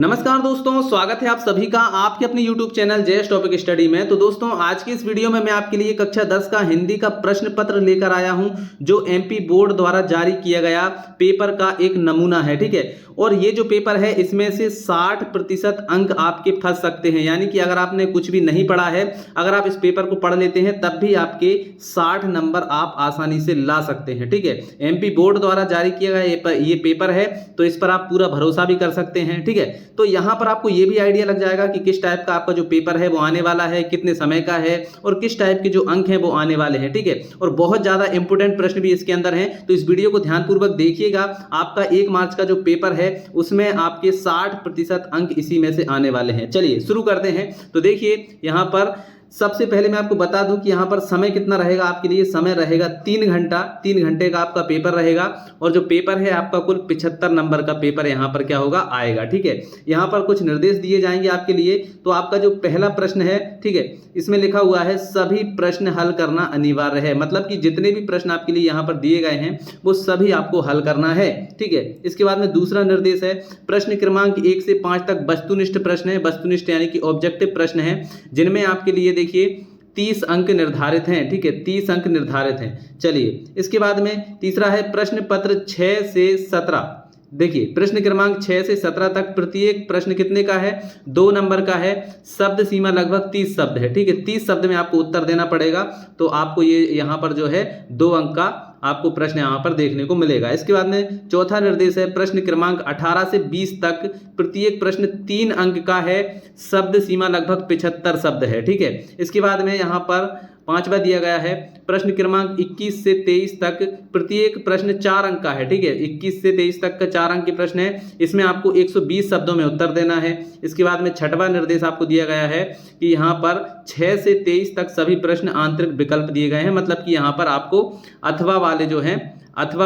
नमस्कार दोस्तों, स्वागत है आप सभी का आपके अपने YouTube channel JS topic study में। तो दोस्तों, आज की इस वीडियो में मैं आपके लिए कक्षा 10 का हिंदी का प्रश्न पत्र लेकर आया हूं, जो एमपी बोर्ड द्वारा जारी किया गया पेपर का एक नमूना है। ठीक है, और ये जो पेपर है इसमें से 60% अंक आपके फंस सकते हैं। यानी कि अगर आपने कुछ भी नहीं पढ़ा है, अगर आप इस पेपर को पढ़ लेते हैं तब भी आपके 60 नंबर आप आसानी से ला सकते हैं। ठीक है, एमपी बोर्ड द्वारा जारी किया गया ये पेपर है, तो इस पर आप पूरा भरोसा भी कर सकते हैं। ठीक है, तो यहां पर आपको ये भी आइडिया लग जाएगा कि किस टाइप का आपका जो पेपर है वो आने वाला है, कितने समय का है और किस टाइप के जो अंक हैं वो आने वाले हैं। ठीक है, और बहुत ज्यादा इंपोर्टेंट प्रश्न भी इसके अंदर हैं, तो इस वीडियो को ध्यानपूर्वक देखिएगा। आपका 1 मार्च का जो पेपर है उसमें आपके 60% अंक इसी में से आने वाले हैं। चलिए शुरू करते हैं। तो देखिए, यहां पर सबसे पहले मैं आपको बता दूं कि यहां पर समय कितना रहेगा आपके लिए। समय रहेगा 3 घंटा। 3 घंटे का आपका पेपर रहेगा और जो पेपर है आपका कुल 75 नंबर का पेपर यहां पर क्या होगा, आएगा। ठीक है, यहां पर कुछ निर्देश दिए जाएंगे आपके लिए। तो आपका जो पहला प्रश्न है, ठीक है, इसमें लिखा हुआ है सभी प्रश्न हल करना अनिवार्य है। मतलब कि जितने भी प्रश्न आपके लिए यहां पर दिए गए हैं वो सभी आपको हल करना है। ठीक है, इसके बाद में दूसरा निर्देश है प्रश्न क्रमांक 1 से 5 तक वस्तुनिष्ठ प्रश्न है। वस्तुनिष्ठ यानी कि ऑब्जेक्टिव प्रश्न है, जिनमें आपके लिए देखिए 30 अंक निर्धारित हैं। ठीक है, 30 अंक निर्धारित हैं। चलिए, इसके बाद में तीसरा है प्रश्न पत्र 6 से 17। देखिए, प्रश्न क्रमांक 6 से 17 तक प्रत्येक प्रश्न कितने का है, 2 नंबर का है। शब्द सीमा लगभग 30 शब्द है। ठीक है, 30 शब्द में आपको उत्तर देना पड़ेगा। तो आपको ये यहाँ पर जो है 2 अंक का आपको प्रश्न यहाँ पर देखने को मिलेगा। इसके बाद में चौथा निर्देश है प्रश्न क्रमांक 18 से 20 तक प्रत्येक प्रश्न 3 अंक का है। शब्द सीमा लगभग 75 शब्द है। ठीक है, इसके बाद में यहाँ पर 5वां दिया गया है प्रश्न क्रमांक 21 से 23 तक प्रत्येक प्रश्न 4 अंक का है। ठीक है, 21 से 23 तक का 4 अंक के प्रश्न है। इसमें आपको 120 शब्दों में उत्तर देना है। इसके बाद में 6वां निर्देश आपको दिया गया है कि यहाँ पर 6 से 23 तक सभी प्रश्न आंतरिक विकल्प दिए गए हैं। मतलब कि यहाँ पर आपको अथवा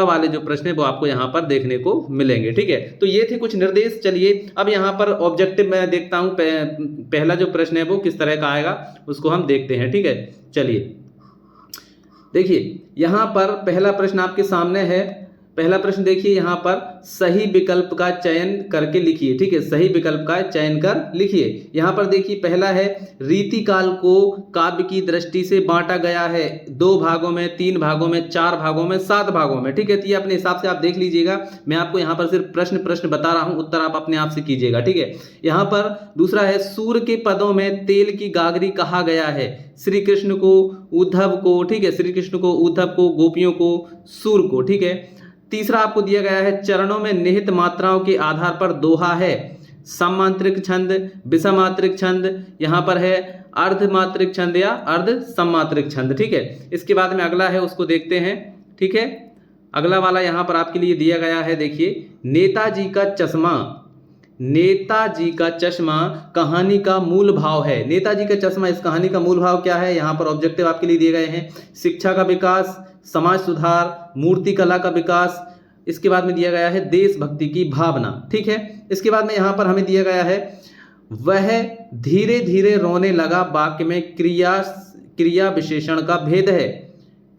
वाले जो प्रश्न है वो आपको यहाँ पर देखने को मिलेंगे। ठीक है, तो ये थे कुछ निर्देश। चलिए, अब यहाँ पर ऑब्जेक्टिव मैं देखता हूँ पहला जो प्रश्न है वो किस तरह का आएगा, उसको हम देखते हैं। ठीक है, चलिए देखिए, यहाँ पर पहला प्रश्न आपके सामने है। पहला प्रश्न देखिए, यहाँ पर सही विकल्प का चयन करके लिखिए। ठीक है, सही विकल्प का चयन कर लिखिए। यहाँ पर देखिए, पहला है रीतिकाल को काव्य की दृष्टि से बांटा गया है 2 भागों में, 3 भागों में, 4 भागों में, 7 भागों में। ठीक है, तो ये अपने हिसाब से आप देख लीजिएगा। मैं आपको यहाँ पर सिर्फ प्रश्न बता रहा हूँ, उत्तर आप अपने आप से कीजिएगा। ठीक है, यहाँ पर दूसरा है सूर्य के पदों में तेल की गागरी कहा गया है श्री कृष्ण को, उद्धव को। ठीक है, श्री कृष्ण को, उद्धव को, गोपियों को, सूर्य को। ठीक है, तीसरा आपको दिया गया है चरणों में निहित मात्राओं के आधार पर दोहा है सममात्रिक छंद, विषमात्रिक छंद, यहाँ पर है अर्धमात्रिक छंद या अर्ध सममात्रिक छंद। ठीक है, इसके बाद में अगला है, उसको देखते हैं। ठीक है, अगला वाला यहाँ पर आपके लिए दिया गया है। देखिए, नेताजी का चश्मा। नेताजी का चश्मा कहानी का मूल भाव है। नेताजी का चश्मा, इस कहानी का मूल भाव क्या है। यहाँ पर ऑब्जेक्टिव आपके लिए दिए गए हैं शिक्षा का विकास, समाज सुधार, मूर्ति कला का विकास। इसके बाद में दिया गया है देशभक्ति की भावना। ठीक है, इसके बाद में यहाँ पर हमें दिया गया है वह धीरे धीरे रोने लगा वाक्य में क्रिया विशेषण का भेद है।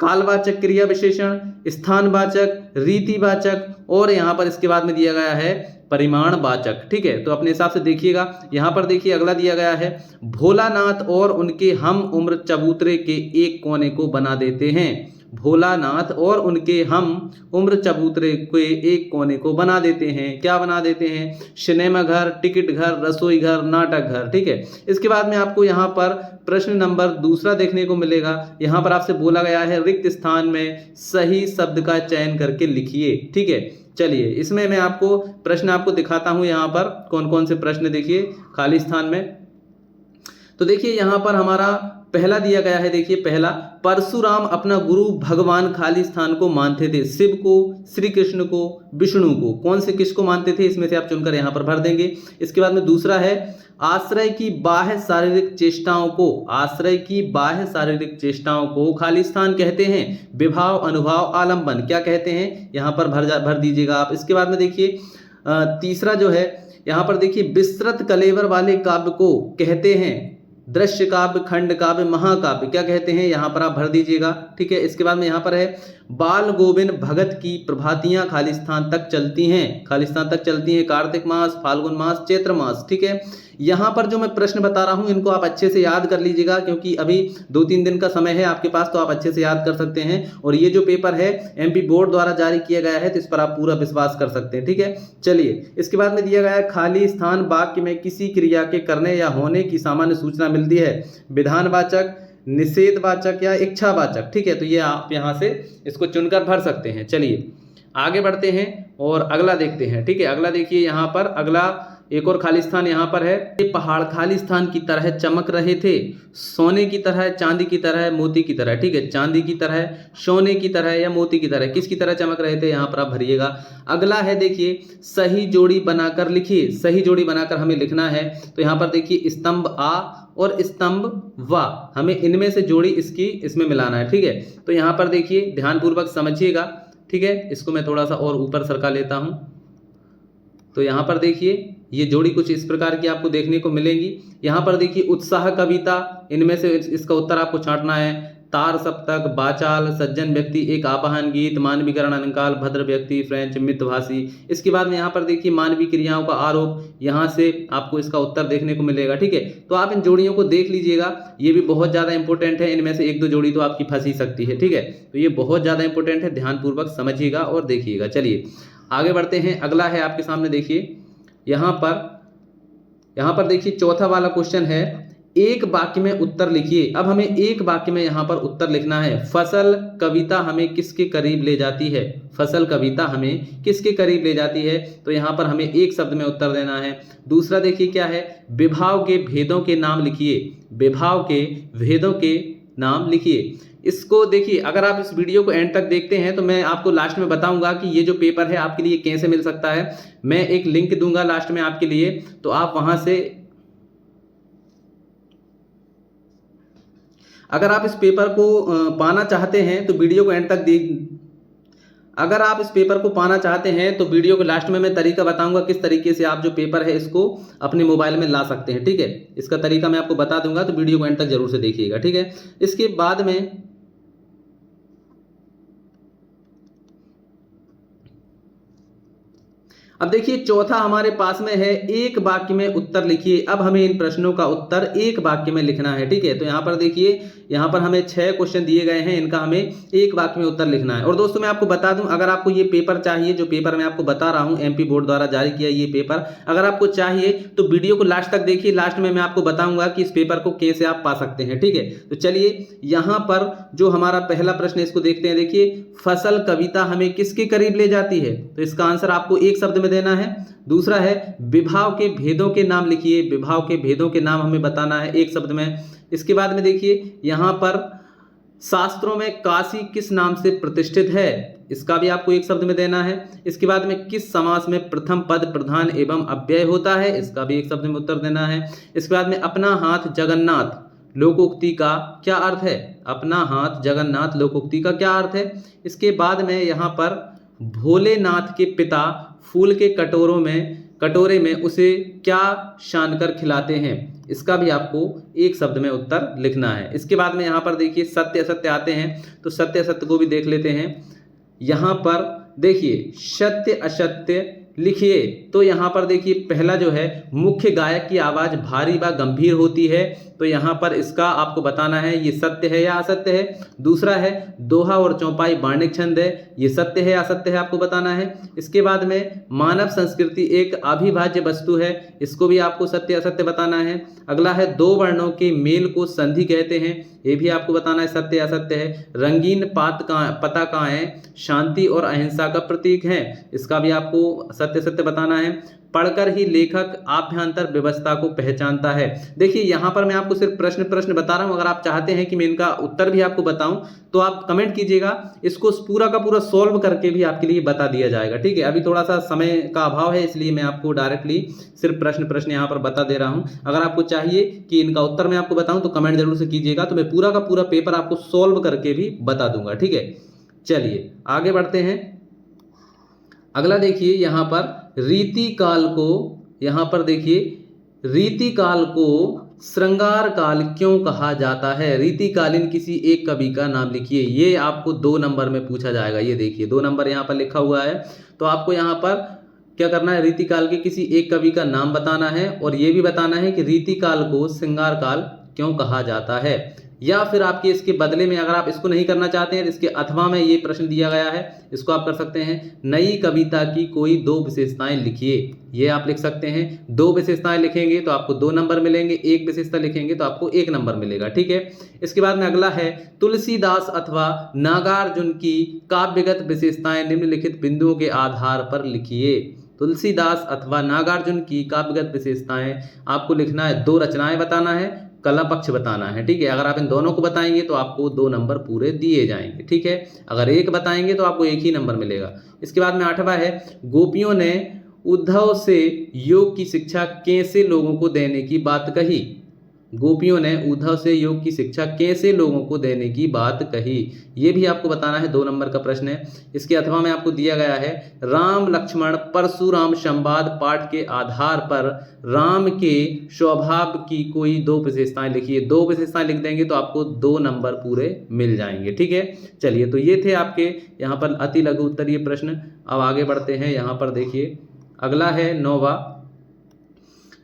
कालवाचक क्रिया विशेषण, स्थानवाचक, रीतिवाचक और यहाँ पर इसके बाद में दिया गया है परिमाणवाचक। ठीक है, तो अपने हिसाब से देखिएगा। यहाँ पर देखिए, अगला दिया गया है भोलानाथ और उनके हम उम्र चबूतरे के एक कोने को बना देते हैं। भोलानाथ और उनके हम उम्र चबूतरे के एक कोने को बना देते हैं। क्या बना देते हैं, सिनेमा घर, टिकट घर, रसोई घर, नाटक घर। ठीक है, इसके बाद में आपको यहाँ पर प्रश्न नंबर दूसरा देखने को मिलेगा। यहाँ पर आपसे बोला गया है रिक्त स्थान में सही शब्द का चयन करके लिखिए। ठीक है, चलिए इसमें मैं आपको प्रश्न आपको दिखाता हूँ। यहाँ पर कौन कौन से प्रश्न देखिए खाली स्थान में। तो देखिए, यहाँ पर हमारा पहला दिया गया है। देखिए, पहला परशुराम अपना गुरु भगवान खाली स्थान को मानते थे, शिव को, श्री कृष्ण को, विष्णु को। कौन से किसको मानते थे, इसमें से आप चुनकर यहाँ पर भर देंगे। इसके बाद में दूसरा है आश्रय की बाह्य शारीरिक चेष्टाओं को, आश्रय की बाह्य शारीरिक चेष्टाओं को खाली स्थान कहते हैं। विभाव, अनुभाव, आलंबन क्या कहते हैं, यहाँ पर भर दीजिएगा आप। इसके बाद में देखिए, तीसरा जो है यहाँ पर देखिए विस्तृत कलेवर वाले काव्य को कहते हैं दृश्य काव्य, खंड काव्य, महाकाव्य क्या कहते हैं, यहाँ पर आप भर दीजिएगा। ठीक है, इसके बाद में यहाँ पर है बाल गोविंद भगत की प्रभातियां खालिस्तान तक चलती हैं, खालिस्तान तक चलती हैं, कार्तिक मास, फाल्गुन मास, चैत्र मास। ठीक है, यहाँ पर जो मैं प्रश्न बता रहा हूँ इनको आप अच्छे से याद कर लीजिएगा, क्योंकि अभी 2-3 दिन का समय है आपके पास, तो आप अच्छे से याद कर सकते हैं। और ये जो पेपर है एमपी बोर्ड द्वारा जारी किया गया है, तो इस पर आप पूरा विश्वास कर सकते हैं। ठीक है, चलिए इसके बाद में दिया गया है खाली स्थान वाक्य में किसी क्रिया के करने या होने की सामान्य सूचना मिलती है, विधानवाचक, निषेधवाचक या इच्छावाचक। ठीक है, तो ये आप यहाँ से इसको चुनकर भर सकते हैं। चलिए आगे बढ़ते हैं और अगला देखते हैं। ठीक है, अगला देखिए यहाँ पर, अगला एक और खालिस्तान यहाँ पर है, ये पहाड़ खालिस्तान की तरह चमक रहे थे, सोने की तरह, चांदी की तरह, मोती की तरह। ठीक है, चांदी की तरह, सोने की तरह या मोती की तरह, किसकी तरह चमक रहे थे, यहाँ पर आप भरिएगा। अगला है देखिए सही जोड़ी बनाकर लिखिए, सही जोड़ी बनाकर हमें लिखना है। तो यहाँ पर देखिए स्तंभ आ और स्तंभ वा, हमें इनमें से जोड़ी इसकी इसमें मिलाना है। ठीक है, तो यहाँ पर देखिए ध्यानपूर्वक समझिएगा। ठीक है, इसको मैं थोड़ा सा और ऊपर सरका लेता हूँ। तो यहाँ पर देखिए ये जोड़ी कुछ इस प्रकार की आपको देखने को मिलेंगी। यहाँ पर देखिए उत्साह कविता, इनमें से इसका उत्तर आपको छांटना है। तार सप्तक, बाचाल, सज्जन व्यक्ति, एक आवाहन गीत, मानवीकरण अलंकार, भद्र व्यक्ति, फ्रेंच मितभाषी। इसके बाद में यहाँ पर देखिए मानवीय क्रियाओं का आरोप, यहाँ से आपको इसका उत्तर देखने को मिलेगा। ठीक है, तो आप इन जोड़ियों को देख लीजिएगा, ये भी बहुत ज़्यादा इंपॉर्टेंट है, इनमें से 1-2 जोड़ी तो आपकी फंस ही सकती है। ठीक है, तो ये बहुत ज़्यादा इंपॉर्टेंट है, ध्यानपूर्वक समझिएगा और देखिएगा। चलिए आगे बढ़ते हैं, अगला है आपके सामने देखिए यहाँ पर देखिए चौथा वाला क्वेश्चन है, एक वाक्य में उत्तर लिखिए। अब हमें एक वाक्य में यहाँ पर उत्तर लिखना है। फसल कविता हमें किसके करीब ले जाती है, फसल कविता हमें किसके करीब ले जाती है, तो यहाँ पर हमें एक शब्द में उत्तर देना है। दूसरा देखिए क्या है, विभाव के भेदों के नाम लिखिए, विभाव के भेदों के नाम लिखिए। इसको देखिए, अगर आप इस वीडियो को एंड तक देखते हैं तो मैं आपको लास्ट में बताऊंगा कि ये जो पेपर है आपके लिए कैसे मिल सकता है। मैं एक लिंक दूंगा लास्ट में आपके लिए, तो आप वहां से अगर आप इस पेपर को पाना चाहते हैं तो वीडियो को एंड तक अगर आप इस पेपर को पाना चाहते हैं तो वीडियो के लास्ट में मैं तरीका बताऊंगा किस तरीके से आप जो पेपर है इसको अपने मोबाइल में ला सकते हैं। ठीक है, इसका तरीका मैं आपको बता दूंगा, तो वीडियो को एंड तक जरूर से देखिएगा। ठीक है, इसके बाद में अब देखिए चौथा हमारे पास में है, एक वाक्य में उत्तर लिखिए। अब हमें इन प्रश्नों का उत्तर एक वाक्य में लिखना है। ठीक है, तो यहाँ पर देखिए, यहाँ पर हमें 6 क्वेश्चन दिए गए हैं, इनका हमें एक वाक्य में उत्तर लिखना है। और दोस्तों मैं आपको बता दूं, अगर आपको ये पेपर चाहिए, जो पेपर मैं आपको बता रहा हूँ एमपी बोर्ड द्वारा जारी किया ये पेपर, अगर आपको चाहिए तो वीडियो को लास्ट तक देखिए, लास्ट में मैं आपको बताऊंगा कि इस पेपर को कैसे आप पा सकते हैं। ठीक है, तो चलिए यहाँ पर जो हमारा पहला प्रश्न है इसको देखते हैं। देखिए फसल कविता हमें किसके करीब ले जाती है, तो इसका आंसर आपको एक शब्द में देना है। दूसरा है विभाव के भेदों के नाम लिखिए, विभाव के भेदों के नाम हमें बताना है एक शब्द में। इसके बाद में देखिए यहाँ पर शास्त्रों में काशी किस नाम से प्रतिष्ठित है, इसका भी आपको एक शब्द में देना है। इसके बाद में किस समास में प्रथम पद प्रधान एवं अव्यय होता है, इसका भी एक शब्द में उत्तर देना है। इसके बाद में अपना हाथ जगन्नाथ लोकोक्ति का क्या अर्थ है, अपना हाथ जगन्नाथ लोकोक्ति का क्या अर्थ है। इसके बाद में यहाँ पर भोलेनाथ के पिता फूल के कटोरे में उसे क्या सान कर खिलाते हैं, इसका भी आपको एक शब्द में उत्तर लिखना है। इसके बाद में यहाँ पर देखिए सत्य असत्य आते हैं, तो सत्य असत्य को भी देख लेते हैं। यहाँ पर देखिए सत्य असत्य लिखिए, तो यहाँ पर देखिए पहला जो है मुख्य गायक की आवाज भारी व गंभीर होती है, तो यहाँ पर इसका आपको बताना है ये सत्य है या असत्य है। दूसरा है दोहा और चौपाई वार्णिक छंद है, ये सत्य है या असत्य है आपको बताना है। इसके बाद में मानव संस्कृति एक अविभाज्य वस्तु है, इसको भी आपको सत्य असत्य बताना है। अगला है 2 वर्णों के मेल को संधि कहते हैं, ये भी आपको बताना है सत्य असत्य है। रंगीन पताकाएं शांति और अहिंसा का प्रतीक है, इसका भी आपको सत्य सत्य बताना है। पढ़कर ही लेखक आभ्यंतर व्यवस्था को पहचानता है। देखिए यहाँ पर मैं आपको सिर्फ प्रश्न बता रहा हूँ, अगर आप चाहते हैं कि मैं इनका उत्तर भी आपको बताऊं तो आप कमेंट कीजिएगा, इसको पूरा का पूरा सॉल्व करके भी आपके लिए बता दिया जाएगा। ठीक है, अभी थोड़ा सा समय का अभाव है, इसलिए मैं आपको डायरेक्टली सिर्फ प्रश्न यहाँ पर बता दे रहा हूँ। अगर आपको चाहिए कि इनका उत्तर मैं आपको बताऊं तो कमेंट जरूर से कीजिएगा, तो मैं पूरा का पूरा पेपर आपको सॉल्व करके भी बता दूंगा। ठीक है, चलिए आगे बढ़ते हैं। अगला देखिए यहाँ पर रीतिकाल को श्रृंगार काल क्यों कहा जाता है? रीतिकालीन किसी एक कवि का नाम लिखिए। ये आपको 2 नंबर में पूछा जाएगा। ये देखिए 2 नंबर यहाँ पर लिखा हुआ है। तो आपको यहाँ पर क्या करना है, रीतिकाल के किसी एक कवि का नाम बताना है और ये भी बताना है कि रीतिकाल को श्रृंगार काल क्यों कहा जाता है। या फिर आपके इसके बदले में अगर आप इसको नहीं करना चाहते हैं तो इसके अथवा में ये प्रश्न दिया गया है, इसको आप कर सकते हैं, नई कविता की कोई 2 विशेषताएं लिखिए। ये आप लिख सकते हैं। 2 विशेषताएं लिखेंगे तो आपको 2 नंबर मिलेंगे, 1 विशेषता लिखेंगे तो आपको 1 नंबर मिलेगा। ठीक है। इसके बाद में अगला है, तुलसीदास अथवा नागार्जुन की काव्यगत विशेषताएं निम्नलिखित बिंदुओं के आधार पर लिखिए। तुलसीदास अथवा नागार्जुन की काव्यगत विशेषताएं आपको लिखना है, 2 रचनाएं बताना है, कला पक्ष बताना है। ठीक है। अगर आप इन दोनों को बताएंगे तो आपको 2 नंबर पूरे दिए जाएंगे। ठीक है। अगर 1 बताएंगे तो आपको 1 ही नंबर मिलेगा। इसके बाद में 8वां है, गोपियों ने उद्धव से योग की शिक्षा कैसे लोगों को देने की बात कही। गोपियों ने उद्धव से योग की शिक्षा कैसे लोगों को देने की बात कही। ये भी आपको बताना है, 2 नंबर का प्रश्न है। इसके अथवा में आपको दिया गया है, राम लक्ष्मण परशुराम संवाद पाठ के आधार पर राम के स्वभाव की कोई 2 विशेषताएं लिखिए। 2 विशेषताएं लिख देंगे तो आपको 2 नंबर पूरे मिल जाएंगे। ठीक है। चलिए, तो ये थे आपके यहाँ पर अति लघु उत्तरीय प्रश्न। अब आगे बढ़ते हैं। यहाँ पर देखिए अगला है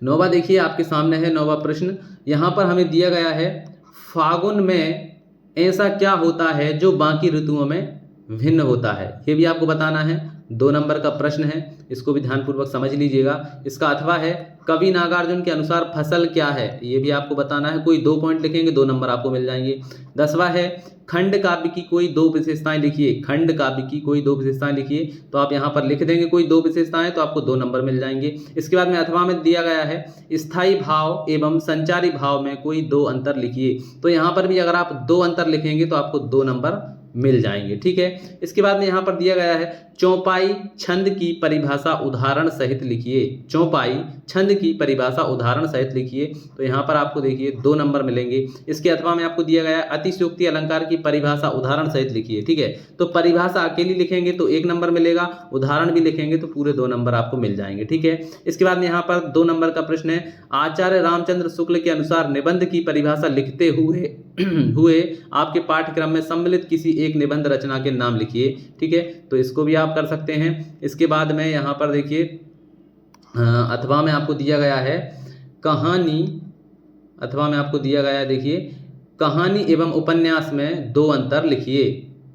9वां देखिए आपके सामने है 9वां प्रश्न। यहाँ पर हमें दिया गया है, फागुन में ऐसा क्या होता है जो बाकी ऋतुओं में भिन्न होता है। ये भी आपको बताना है। 2 नंबर का प्रश्न है, इसको भी ध्यानपूर्वक समझ लीजिएगा। इसका अथवा है, कवि नागार्जुन के अनुसार फसल क्या है। ये भी आपको बताना है। कोई 2 पॉइंट लिखेंगे, 2 नंबर आपको मिल जाएंगे। 10वां है, खंड काव्य की कोई 2 विशेषताएं लिखिए। खंड काव्य की कोई 2 विशेषताएं लिखिए। तो आप यहाँ पर लिख देंगे कोई 2 विशेषताएं तो आपको 2 नंबर मिल जाएंगे। इसके बाद में अथवा में दिया गया है, स्थायी भाव एवं संचारी भाव में कोई 2 अंतर लिखिए। तो यहाँ पर भी अगर आप 2 अंतर लिखेंगे तो आपको 2 नंबर मिल जाएंगे। ठीक है। इसके बाद में यहाँ पर दिया गया है, चौपाई छंद की परिभाषा उदाहरण सहित लिखिए। चौपाई छंद की परिभाषा उदाहरण सहित लिखिए। तो यहाँ पर आपको देखिए 2 नंबर मिलेंगे। इसके अथवा में आपको दिया गया है, अतिशयोक्ति अलंकार की परिभाषा उदाहरण सहित लिखिए। ठीक है। तो परिभाषा अकेली लिखेंगे तो 1 नंबर मिलेगा, उदाहरण भी लिखेंगे तो पूरे 2 नंबर आपको मिल जाएंगे। ठीक है। इसके बाद में यहाँ पर 2 नंबर का प्रश्न है, आचार्य रामचंद्र शुक्ल के अनुसार निबंध की परिभाषा लिखते हुए आपके पाठ्यक्रम में सम्मिलित किसी एक निबंध रचना के नाम लिखिए। ठीक है। तो इसको भी आप कर सकते हैं। इसके बाद में यहाँ पर देखिए अथवा में आपको दिया गया है, कहानी अथवा में आपको दिया गया है, देखिए कहानी एवं उपन्यास में 2 अंतर लिखिए।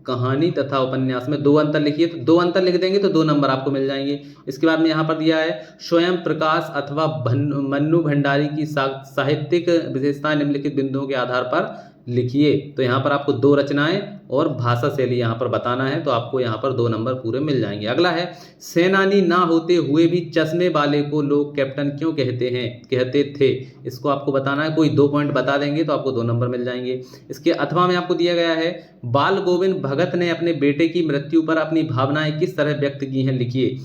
कहानी तथा उपन्यास में 2 अंतर लिखिए। तो 2 अंतर लिख देंगे तो 2 नंबर आपको मिल जाएंगे। इसके बाद में यहाँ पर दिया है, स्वयं प्रकाश अथवा मन्नू भंडारी की साहित्यिक विशेषताएं निम्नलिखित बिंदुओं के आधार पर लिखिए। तो यहाँ पर आपको 2 रचनाएं और भाषा शैली यहाँ पर बताना है। तो आपको यहाँ पर 2 नंबर पूरे मिल जाएंगे। अगला है, सेनानी ना होते हुए भी चश्मे वाले को लोग कैप्टन क्यों कहते थे। इसको आपको बताना है। कोई 2 पॉइंट बता देंगे तो आपको 2 नंबर मिल जाएंगे। इसके अथवा में आपको दिया गया है, बाल गोविंद भगत ने अपने बेटे की मृत्यु पर अपनी भावनाएं किस तरह व्यक्त की हैं, लिखिए।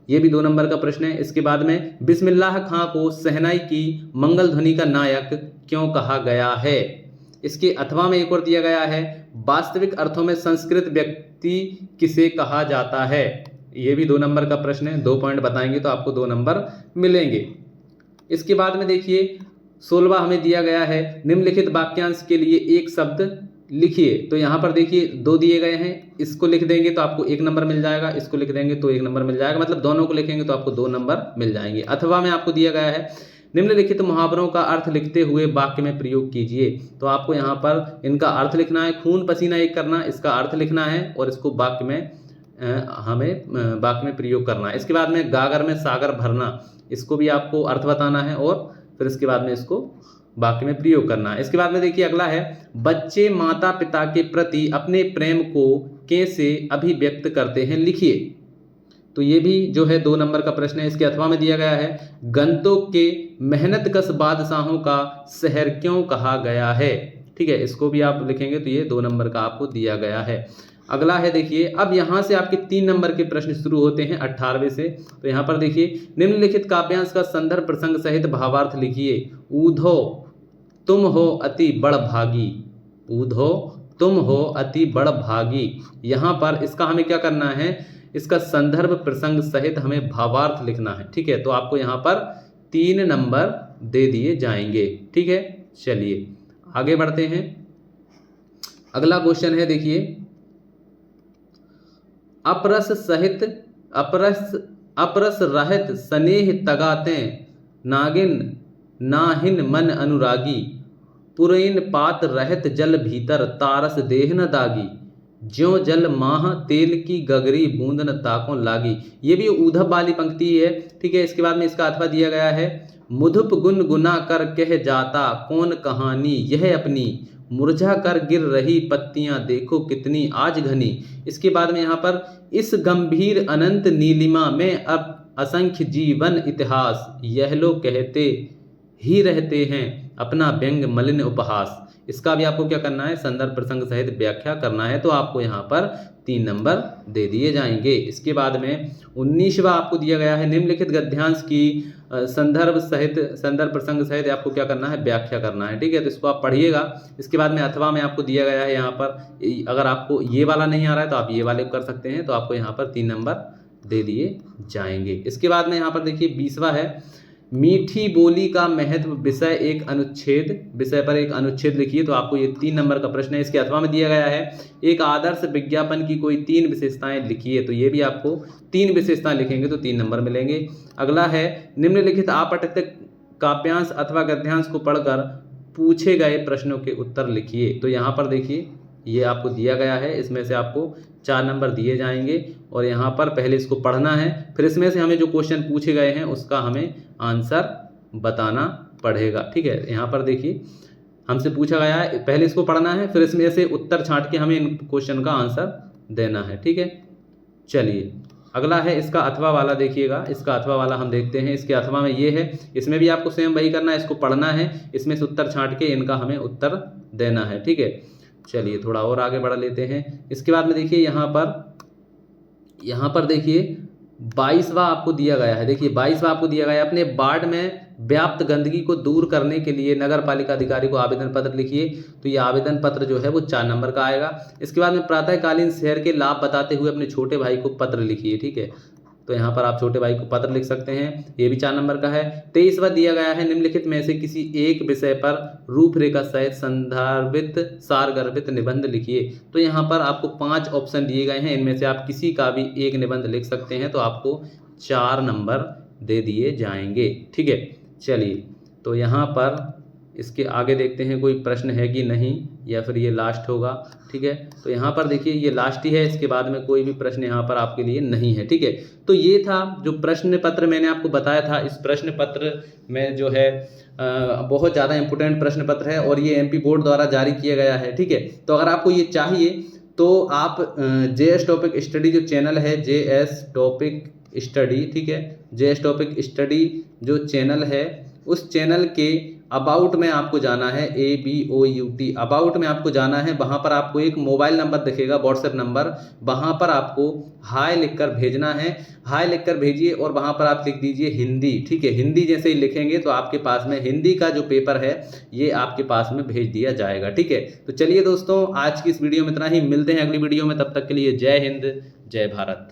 ये भी 2 नंबर का प्रश्न है। इसके बाद में, बिस्मिल्लाह खां को शहनाई की मंगल ध्वनि का नायक क्यों कहा गया है। इसके अथवा में एक और दिया गया है, वास्तविक अर्थों में संस्कृत व्यक्ति किसे कहा जाता है। ये भी 2 नंबर का प्रश्न है। 2 पॉइंट बताएंगे तो आपको 2 नंबर मिलेंगे। इसके बाद में देखिए 16वां हमें दिया गया है, निम्नलिखित वाक्यांश के लिए एक शब्द लिखिए। तो यहाँ पर देखिए 2 दिए गए हैं। इसको लिख देंगे तो आपको 1 नंबर मिल जाएगा, इसको लिख देंगे तो 1 नंबर मिल जाएगा। मतलब दोनों को लिखेंगे तो आपको 2 नंबर मिल जाएंगे। अथवा में आपको दिया गया है, निम्नलिखित मुहावरों का अर्थ लिखते हुए वाक्य में प्रयोग कीजिए। तो आपको यहाँ पर इनका अर्थ लिखना है। खून पसीना एक करना, इसका अर्थ लिखना है और इसको वाक्य में प्रयोग करना है। इसके बाद में, गागर में सागर भरना, इसको भी आपको अर्थ बताना है और फिर इसके बाद में इसको वाक्य में प्रयोग करना है। इसके बाद में देखिए अगला है, बच्चे माता पिता के प्रति अपने प्रेम को कैसे अभिव्यक्त करते हैं, लिखिए। तो ये भी जो है 2 नंबर का प्रश्न है। इसके अथवा में दिया गया है, गंतोक के मेहनतकश बादशाहों का शहर क्यों कहा गया है। ठीक है। इसको भी आप लिखेंगे तो ये 2 नंबर का आपको दिया गया है। अगला है देखिए, अब यहाँ से आपके 3 नंबर के प्रश्न शुरू होते हैं 18वें से। तो यहाँ पर देखिए, निम्नलिखित काव्यांश का संदर्भ प्रसंग सहित भावार्थ लिखिए। ऊधो तुम हो अति बड़ भागी। ऊधो तुम हो अति बड़ भागी। यहाँ पर इसका हमें क्या करना है, इसका संदर्भ प्रसंग सहित हमें भावार्थ लिखना है। ठीक है। तो आपको यहाँ पर 3 नंबर दे दिए जाएंगे। ठीक है, चलिए आगे बढ़ते हैं। अगला क्वेश्चन है, देखिए, अपरस सहित अपरस रहित स्नेह तगाते नागिन नाहिन मन अनुरागी, पुरैन पात रहत जल भीतर तारस देह न दागी, ज्यों जल माह तेल की गगरी बूंद न ताकों लागी। ये भी उद्धव वाली पंक्ति है। ठीक है, इसके बाद में इसका अथवा दिया गया है, मुधुप गुन गुना कर कह जाता कौन कहानी यह अपनी, मुरझा कर गिर रही पत्तियां देखो कितनी आज घनी। इसके बाद में यहाँ पर, इस गंभीर अनंत नीलिमा में अब असंख्य जीवन इतिहास, यह लोग कहते ही रहते हैं अपना व्यंग मलिन उपहास। इसका भी आपको क्या करना है, संदर्भ प्रसंग सहित व्याख्या करना है। तो आपको यहाँ पर 3 नंबर दे दिए जाएंगे। इसके बाद में 19वां आपको दिया गया है, निम्नलिखित गद्यांश की संदर्भ प्रसंग सहित आपको क्या करना है, व्याख्या करना है। ठीक है, तो इसको आप पढ़िएगा। इसके बाद में अथवा में आपको दिया गया है यहाँ पर, अगर आपको ये वाला नहीं आ रहा है तो आप ये वाले कर सकते हैं। तो आपको यहाँ पर 3 नंबर दे दिए जाएंगे। इसके बाद में यहाँ पर देखिए 20वां है, मीठी बोली का महत्व विषय पर एक अनुच्छेद लिखिए। तो आपको ये 3 नंबर का प्रश्न है। इसके अथवा में दिया गया है, एक आदर्श विज्ञापन की कोई 3 विशेषताएं लिखिए। तो ये भी आपको 3 विशेषताएं लिखेंगे तो 3 नंबर मिलेंगे। अगला है, निम्नलिखित आपठित काव्यांश अथवा गद्यांश को पढ़कर पूछे गए प्रश्नों के उत्तर लिखिए। तो यहाँ पर देखिए ये आपको दिया गया है, इसमें से आपको 4 नंबर दिए जाएंगे और यहाँ पर पहले इसको पढ़ना है, फिर इसमें से हमें जो क्वेश्चन पूछे गए हैं उसका हमें आंसर बताना पड़ेगा। ठीक है, यहाँ पर देखिए हमसे पूछा गया है, पहले इसको पढ़ना है, फिर इसमें से उत्तर छांट के हमें इन क्वेश्चन का आंसर देना है। ठीक है, चलिए अगला है इसका अथवा वाला, देखिएगा इसका अथवा वाला हम देखते हैं। इसके अथवा में ये है, इसमें भी आपको सेम वही करना है, इसको पढ़ना है, इसमें से उत्तर छांट के इनका हमें उत्तर देना है। ठीक है, चलिए थोड़ा और आगे बढ़ लेते हैं। इसके बाद में देखिए यहाँ पर देखिए 22वां आपको दिया गया है। देखिए 22वां आपको दिया गया है, अपने वार्ड में व्याप्त गंदगी को दूर करने के लिए नगर पालिका अधिकारी को आवेदन पत्र लिखिए। तो ये आवेदन पत्र जो है वो 4 नंबर का आएगा। इसके बाद में प्रातःकालीन शहर के लाभ बताते हुए अपने छोटे भाई को पत्र लिखिए। ठीक है, तो यहाँ पर आप छोटे भाई को पत्र लिख सकते हैं, ये भी 4 नंबर का है। 23वां दिया गया है, निम्नलिखित में से किसी एक विषय पर रूपरेखा सहित संदर्भित सारगर्भित निबंध लिखिए। तो यहाँ पर आपको 5 ऑप्शन दिए गए हैं, इनमें से आप किसी का भी एक निबंध लिख सकते हैं। तो आपको 4 नंबर दे दिए जाएंगे। ठीक है, चलिए तो यहाँ पर इसके आगे देखते हैं कोई प्रश्न है कि नहीं, या फिर ये लास्ट होगा। ठीक है, तो यहाँ पर देखिए ये लास्ट ही है, इसके बाद में कोई भी प्रश्न यहाँ पर आपके लिए नहीं है। ठीक है, तो ये था जो प्रश्न पत्र मैंने आपको बताया था। इस प्रश्न पत्र में जो है बहुत ज़्यादा इंपॉर्टेंट प्रश्न पत्र है और ये एमपी बोर्ड द्वारा जारी किया गया है। ठीक है, तो अगर आपको ये चाहिए तो आप जेएस टॉपिक स्टडी जो चैनल है, जेएस टॉपिक स्टडी, ठीक है, जेएस टॉपिक स्टडी जो चैनल है उस चैनल के अबाउट में आपको जाना है, ABOUT अबाउट में आपको जाना है। वहाँ पर आपको एक मोबाइल नंबर दिखेगा, व्हाट्सएप नंबर, वहाँ पर आपको हाय लिखकर भेजना है। हाय लिखकर भेजिए और वहाँ पर आप लिख दीजिए हिंदी। ठीक है, हिंदी जैसे ही लिखेंगे तो आपके पास में हिंदी का जो पेपर है ये आपके पास में भेज दिया जाएगा। ठीक है, तो चलिए दोस्तों आज की इस वीडियो में इतना ही, मिलते हैं अगली वीडियो में, तब तक के लिए जय हिंद जय भारत।